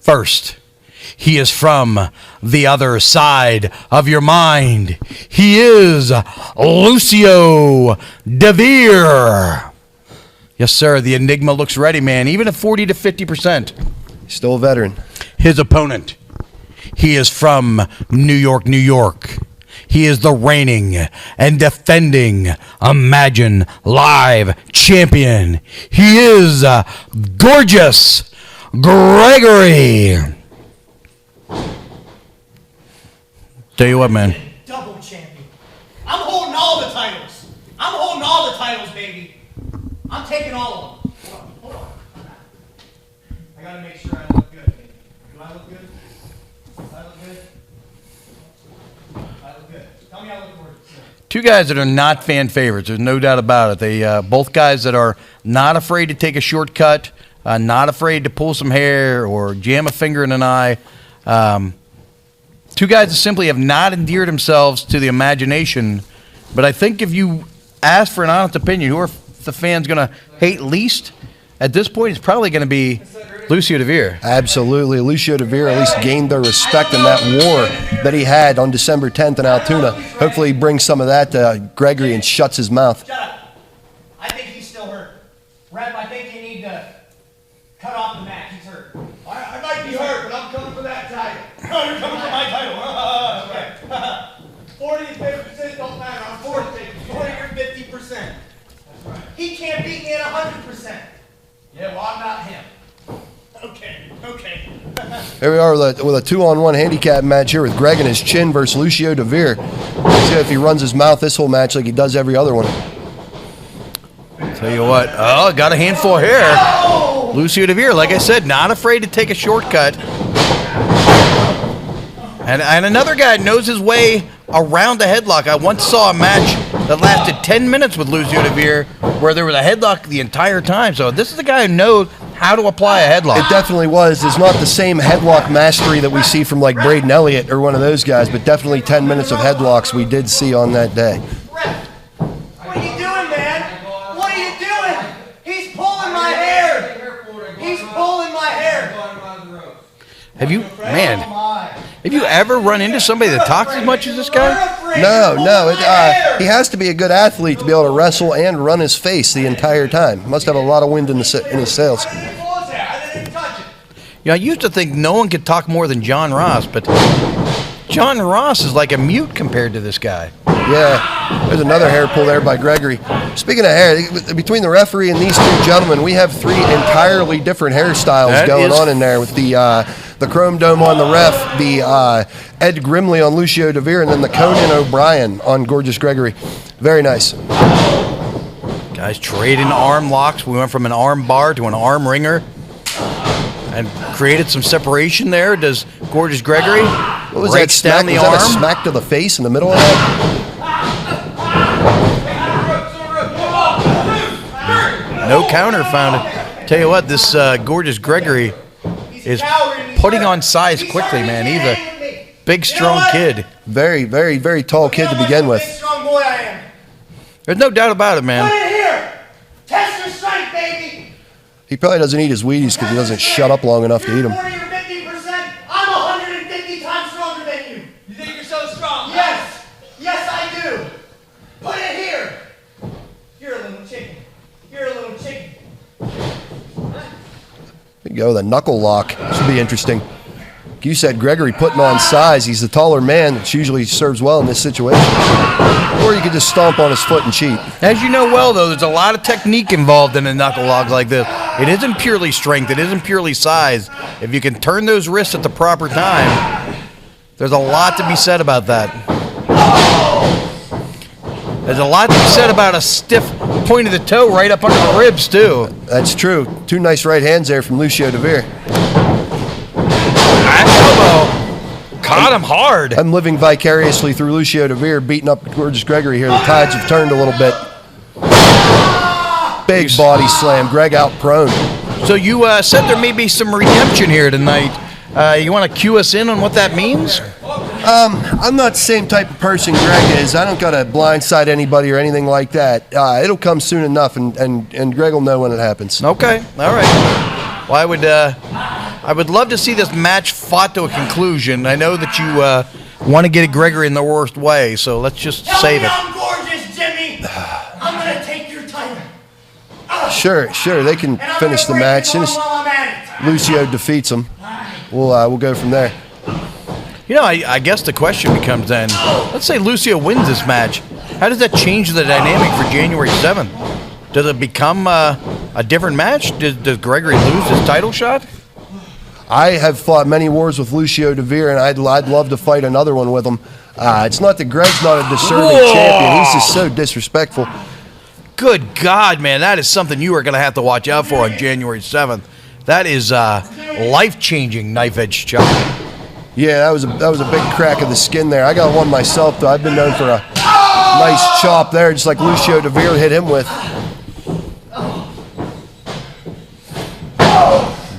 First, he is from the other side of your mind. He is Lucio Deveer. Yes, sir. The Enigma looks ready, man, even at 40 to 50%. Still a veteran. His opponent, he is from New York, New York. He is the reigning and defending Imagine Live champion. He is gorgeous Gregory. Tell you what, man. Double champion. I'm holding all the titles. I'm holding all the titles, baby. I'm taking all of them. Hold on. I gotta make sure I look good, baby. Do I look good? Do I look good? I look good. Tell me I look gorgeous. Two guys that are not fan favorites. There's no doubt about it. They both guys that are not afraid to take a shortcut, not afraid to pull some hair or jam a finger in an eye. Two guys that simply have not endeared themselves to the imagination. But I think if you ask for an honest opinion, who are the fans going to hate least? At this point, it's probably going to be Lucio Deveer. Absolutely. Lucio Deveer at least gained their respect in that war that he had on December 10th in Altoona. Hopefully he brings some of that to Gregory and shuts his mouth. Shut up. I think he's still hurt. Rep, I think you need to cut off the match. He's hurt. I might be hurt, but I'm coming for that title. Oh, you're coming for my title. Okay. 40 and 50% don't matter. I'm 40. 40 or 50%. That's right. He can't beat me at 100%. Yeah, well, I'm not him. Okay. Here we are with a 2-on-1 handicap match here with Greg and his chin versus Lucio Deveer. Let's see if he runs his mouth this whole match like he does every other one. Tell you what, got a handful of hair. Lucio Deveer, like I said, not afraid to take a shortcut. And another guy knows his way around a headlock. I once saw a match that lasted 10 minutes with Lucio Deveer where there was a headlock the entire time. So this is a guy who knows how to apply a headlock. It definitely was. It's not the same headlock mastery that we see from like Braden Elliott or one of those guys, but definitely 10 minutes of headlocks we did see on that day. What are you doing, man? What are you doing? He's pulling my hair. He's pulling my hair. Have you ever run into somebody that talks as much as this guy? No. He has to be a good athlete to be able to wrestle and run his face the entire time. Must have a lot of wind in his sails. I used to think no one could talk more than John Ross, but John Ross is like a mute compared to this guy. Yeah, there's another hair pull there by Gregory. Speaking of hair, between the referee and these two gentlemen, we have three entirely different hairstyles going on in there with the Chrome Dome on the ref, the Ed Grimley on Lucio Deveer, and then the Conan O'Brien on Gorgeous Gregory. Very nice. Guys trading arm locks. We went from an arm bar to an arm ringer and created some separation there. Does Gorgeous Gregory breaks down the arm? Was that a smack to the face in the middle of that? No counter found it. Tell you what, this Gorgeous Gregory is putting on size quickly, man. He's a big, strong kid. Very, very, very tall kid to begin with. Big, strong boy I am. There's no doubt about it, man. Put it here. Test your strength, baby. He probably doesn't eat his Wheaties because he doesn't shut up long enough to eat them. 40 or 50%. I'm 150 times stronger than you. You think you're so strong? Yes. Yes, I do. Put it here. You're a little chicken. You're a little chicken. There you go, the knuckle lock. Should be interesting. Like you said, Gregory putting on size. He's the taller man, which usually serves well in this situation. Or you could just stomp on his foot and cheat. As you know well, though, there's a lot of technique involved in a knuckle lock like this. It isn't purely strength. It isn't purely size. If you can turn those wrists at the proper time, there's a lot to be said about that. There's a lot to be said about a stiff point of the toe right up under the ribs, too. That's true. Two nice right hands there from Lucio Deveer. Back elbow. Caught him hard. I'm living vicariously through Lucio Deveer, beating up Gorgeous Gregory here. The tides have turned a little bit. Big body slam. Greg out prone. So you said there may be some redemption here tonight. You want to cue us in on what that means? I'm not the same type of person Greg is. I don't got to blindside anybody or anything like that. It'll come soon enough, and Greg will know when it happens. Okay, all right. Well, I would love to see this match fought to a conclusion. I know that you want to get Gregory in the worst way, so let's just save it. I'm gorgeous, Jimmy. I'm going to take your title. Sure. They can finish the match. As soon as Lucio defeats him, we'll go from there. You know, I guess the question becomes then, let's say Lucio wins this match. How does that change the dynamic for January 7th? Does it become a different match? Does Gregory lose his title shot? I have fought many wars with Lucio Deveer, and I'd love to fight another one with him. It's not that Greg's not a discerning champion. He's just so disrespectful. Good God, man. That is something you are going to have to watch out for on January 7th. That is life-changing knife-edge chop. Yeah, that was a big crack of the skin there. I got one myself, though. I've been known for a nice chop there, just like Lucio Deveer hit him with.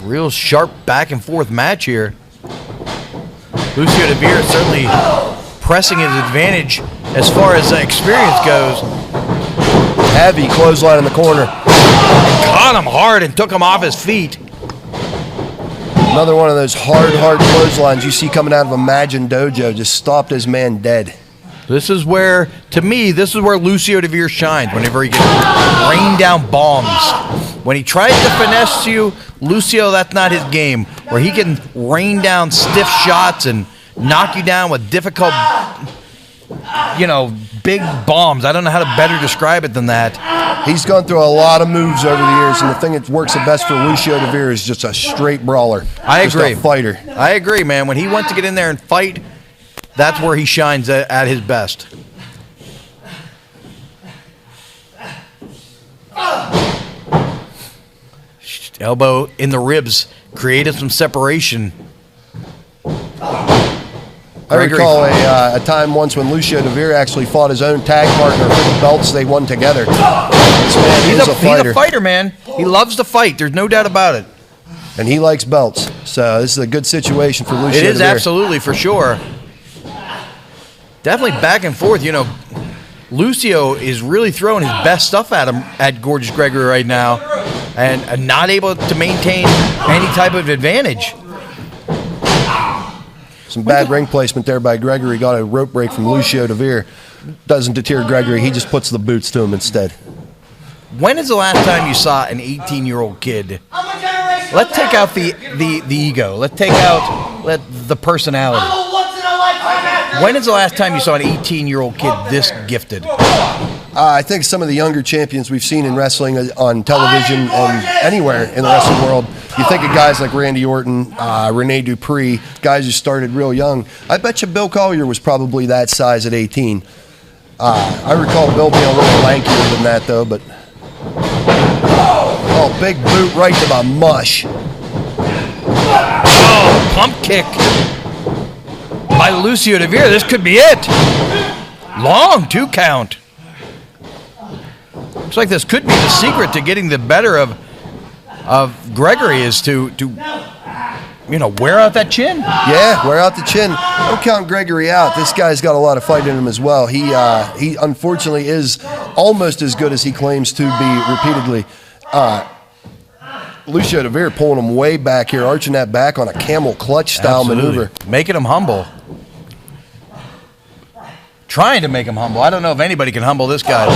Real sharp back-and-forth match here. Lucio Deveer certainly pressing his advantage as far as experience goes. Heavy clothesline in the corner. Caught him hard and took him off his feet. Another one of those hard clotheslines you see coming out of Imagine Dojo. Just stopped his man dead. This is where, to me, Lucio Deveer shines whenever he can rain down bombs. When he tries to finesse you, Lucio, that's not his game. Where he can rain down stiff shots and knock you down with difficult, big bombs. I don't know how to better describe it than that. He's gone through a lot of moves over the years, and the thing that works the best for Lucio Deveer is just a straight brawler. I agree. Just a fighter. I agree, man. When he wants to get in there and fight, that's where he shines at his best. Elbow in the ribs created some separation. I recall a time once when Lucio Deveer actually fought his own tag partner for the belts they won together. This man, he's a fighter, man. He loves to fight. There's no doubt about it. And he likes belts. So this is a good situation for Lucio Deveer. It is absolutely, for sure. Definitely back and forth. Lucio is really throwing his best stuff at him, at Gorgeous Gregory right now, and not able to maintain any type of advantage. Some bad ring placement there by Gregory. Got a rope break from Lucio Deveer. Doesn't deter Gregory. He just puts the boots to him instead. When is the last time you saw an 18-year-old kid? Let's take out the ego. Let's take out the personality. When is the last time you saw an 18-year-old kid this gifted? I think some of the younger champions we've seen in wrestling on television and anywhere in the wrestling world, you think of guys like Randy Orton, Rene Dupree, guys who started real young. I bet you Bill Collier was probably that size at 18. I recall Bill being a little lankier than that, though, but... Oh, big boot right to the mush. Oh, pump kick by Lucio Deveer. This could be it. Long 2 count. Looks like this could be the secret to getting the better of Gregory is to wear out that chin. Yeah, wear out the chin. Don't count Gregory out. This guy's got a lot of fight in him as well. He unfortunately is almost as good as he claims to be repeatedly. Lucio Deveer pulling him way back here, arching that back on a camel clutch style maneuver. Making him humble. Trying to make him humble. I don't know if anybody can humble this guy.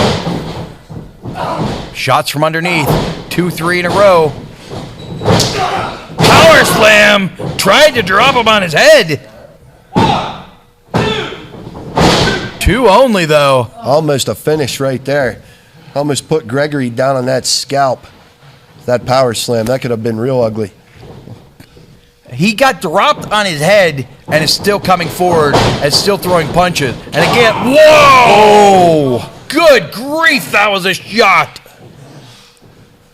Shots from underneath. 2-3 in a row. Power slam. Tried to drop him on his head. 2 only, though. Almost a finish right there. Almost put Gregory down on that scalp. That power slam, that could have been real ugly. He got dropped on his head and is still coming forward and still throwing punches. And again, whoa! Good grief, that was a shot.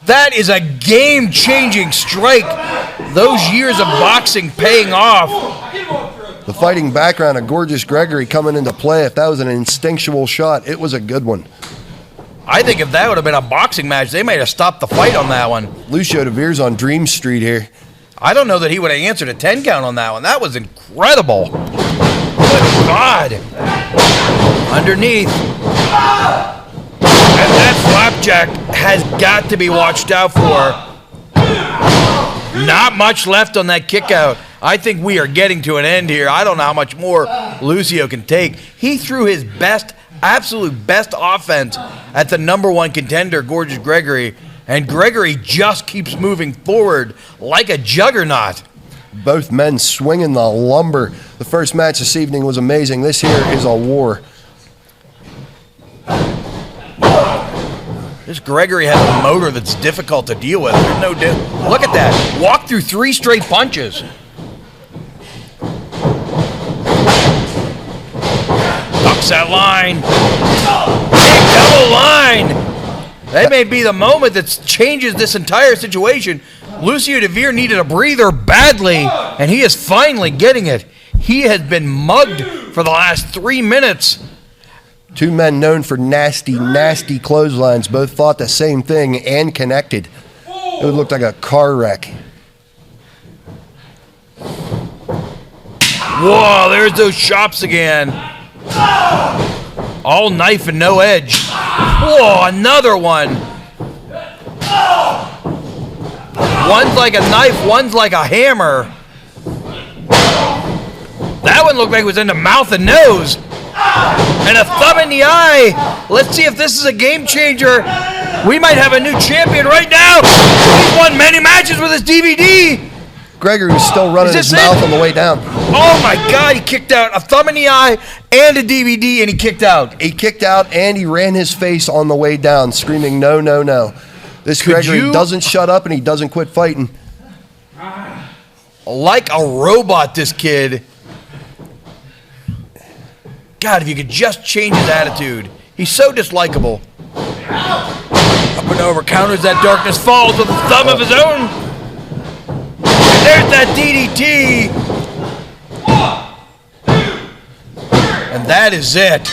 That is a game-changing strike. Those years of boxing paying off. The fighting background of Gorgeous Gregory coming into play. If that was an instinctual shot, it was a good one. I think if that would have been a boxing match, they might have stopped the fight on that one. Lucio Deveer's on Dream Street here. I don't know that he would have answered a 10 count on that one. That was incredible. Good God. Underneath. And that slapjack has got to be watched out for. Not much left on that kick out. I think we are getting to an end here. I don't know how much more Lucio can take. He threw his best, absolute best offense at the #1 contender, Gorgeous Gregory, and Gregory just keeps moving forward like a juggernaut. Both men swinging the lumber. The first match this evening was amazing. This here is a war. This Gregory has a motor that's difficult to deal with. There's no look at that. Walk through 3 straight punches. Ducks that line. Big double line. That may be the moment that changes this entire situation. Lucio Deveer needed a breather badly, and he is finally getting it. He has been mugged for the last 3 minutes. Two men known for nasty, nasty clotheslines both fought the same thing and connected. It looked like a car wreck. Whoa, there's those chops again. All knife and no edge. Whoa, another one. One's like a knife, one's like a hammer. That one looked like it was in the mouth and nose. And a thumb in the eye. Let's see if this is a game changer. We might have a new champion right now. He's won many matches with his DVD. Gregory was still running his mouth on the way down. Oh my God, he kicked out a thumb in the eye and a DVD, and he kicked out. He kicked out and he ran his face on the way down, screaming, no, no, no. This Gregory doesn't shut up and he doesn't quit fighting. Like a robot, this kid. God, if you could just change his attitude. He's so dislikable. Up and over, counters that darkness, falls with a thumb of his own. And there's that DDT. And that is it.